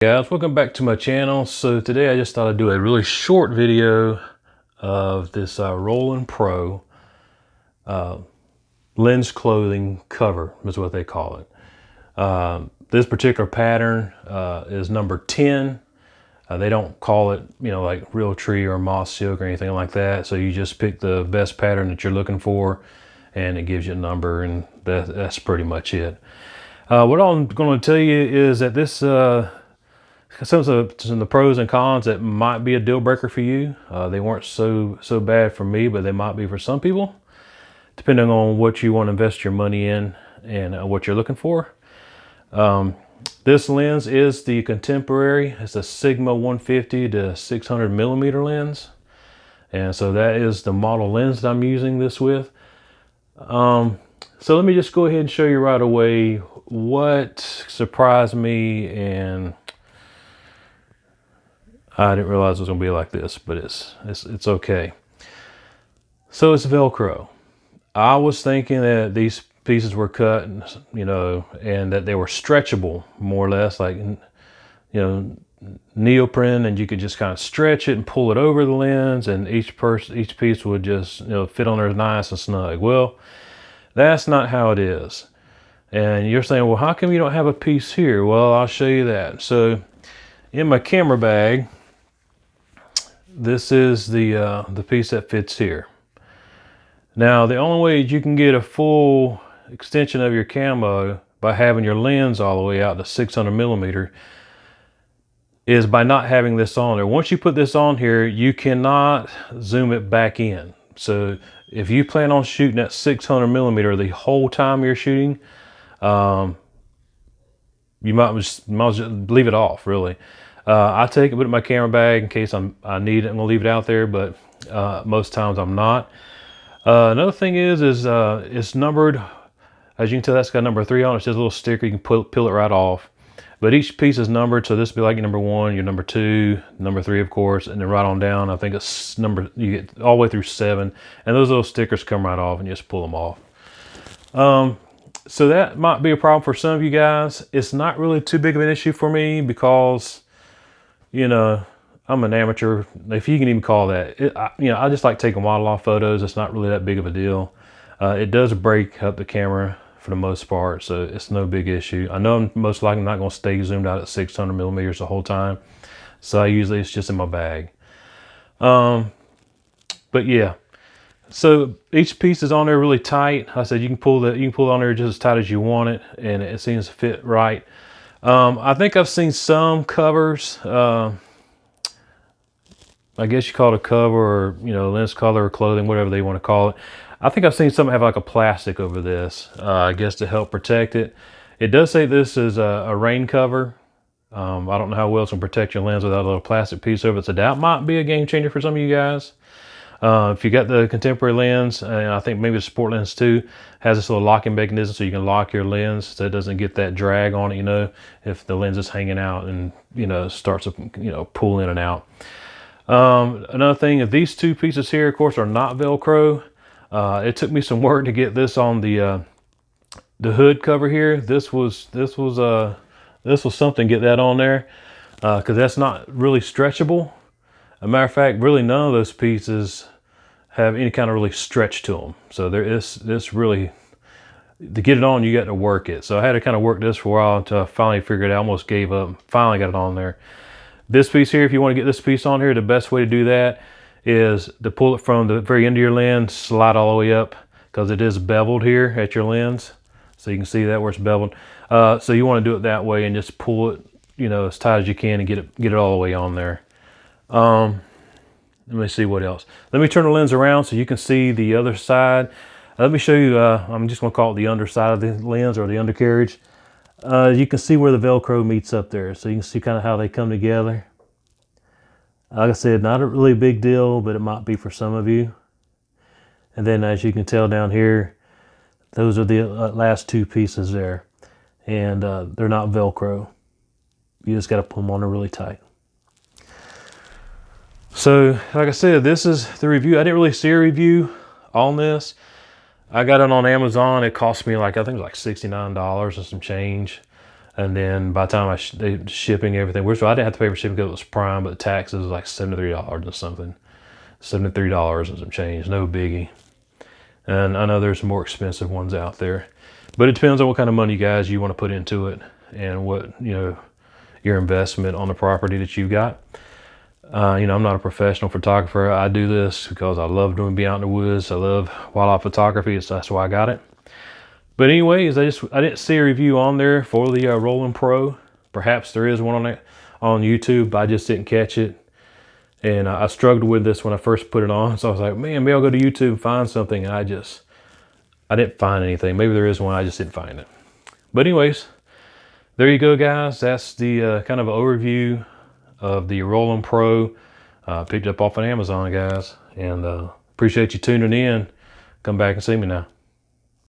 Guys, welcome back to my channel. So today I just thought I'd do a really short video of this Rolanpro lens clothing cover is what they call it. This particular pattern is number 10. They don't call it, like real tree or moss silk or anything like that. So you just pick the best pattern that you're looking for and it gives you a number, and that's pretty much it. What I'm going to tell you is that this some of the pros and cons that might be a deal breaker for you. They weren't so bad for me, but they might be for some people, depending on what you want to invest your money in and what you're looking for. This lens is the Contemporary. It's a Sigma 150 to 600mm lens, and so that is the model lens that I'm using this with. So let me just go ahead and show you right away what surprised me, and I didn't realize it was going to be like this, but it's okay. So it's Velcro. I was thinking that these pieces were cut, and that they were stretchable, more or less, like, neoprene, and you could just kind of stretch it and pull it over the lens, and each piece would just fit on there nice and snug. Well, that's not how it is. And you're saying, well, how come you don't have a piece here? Well, I'll show you that. So in my camera bag, this is the piece that fits here. Now, the only way you can get a full extension of your camo by having your lens all the way out to 600mm is by not having this on there. Once you put this on here, you cannot zoom it back in. So if you plan on shooting at 600mm the whole time you're shooting, you might as well leave it off, really. I take it, put it in my camera bag in case I need it. I'm gonna leave it out there, but most times I'm not. Another thing is it's numbered. As you can tell, that's got number 3 on it. It's just a little sticker. You can peel it right off. But each piece is numbered, so this would be like your number 1, your number 2, number 3, of course, and then right on down. I think it's you get all the way through 7, and those little stickers come right off, and you just pull them off. So that might be a problem for some of you guys. It's not really too big of an issue for me because, I'm an amateur, if you can even call that. I just like taking wildlife photos. It's not really that big of a deal. It does break up the camera for the most part, so it's no big issue. I know I'm most likely not going to stay zoomed out at 600mm the whole time, so it's just in my bag. But yeah, so each piece is on there really tight. I said you can pull it on there just as tight as you want it, and it seems to fit right. I think I've seen some covers. I guess you call it a cover, or lens color or clothing, whatever they want to call it. I think I've seen some have like a plastic over this, I guess to help protect it. It does say this is a rain cover. I don't know how well it's gonna protect your lens without a little plastic piece over it, so that might be a game changer for some of you guys. If you got the Contemporary lens, and I think maybe the Sport lens too, has this little locking mechanism so you can lock your lens so it doesn't get that drag on it, if the lens is hanging out and, starts to, pull in and out. Another thing is these two pieces here, of course, are not Velcro. It took me some work to get this on the hood cover here. This was something to get that on there, because that's not really stretchable. As a matter of fact, really none of those pieces have any kind of really stretch to them. So there is this really, to get it on, you got to work it. So I had to kind of work this for a while until I finally figured it out. I almost gave up. Finally got it on there. This piece here, if you want to get this piece on here, the best way to do that is to pull it from the very end of your lens, slide all the way up, because it is beveled here at your lens. So you can see that where it's beveled. So you want to do it that way and just pull it, as tight as you can and get it all the way on there. Let me see what else. Let me turn the lens around so you can see the other side. Let me show you, I'm just going to call it the underside of the lens, or the undercarriage. You can see where the Velcro meets up there, so you can see kind of how they come together. Like I said, not a really big deal, but it might be for some of you. And then, as you can tell down here, those are the last two pieces there, and they're not Velcro. You just got to put them on there really tight. So, like I said, this is the review. I didn't really see a review on this. I got it on Amazon. It cost me I think it was like $69 and some change. And then by the time they shipping everything, which I didn't have to pay for shipping because it was Prime, but the taxes was like $73 or something. $73 and some change, no biggie. And I know there's some more expensive ones out there, but it depends on what kind of money, guys, you want to put into it and what, you know, your investment on the property that you've got. You know, I'm not a professional photographer. I do this because I love doing being out in the woods. I love wildlife photography. That's why I got it. But anyways, I didn't see a review on there for the Rolanpro. Perhaps there is one on it on YouTube, but I just didn't catch it. And I struggled with this when I first put it on. So I was like, man, maybe I'll go to YouTube and find something. And I didn't find anything. Maybe there is one, I just didn't find it. But anyways, there you go, guys. That's the kind of overview of the Rolanpro. Picked up off of Amazon, guys. And appreciate you tuning in. Come back and see me now.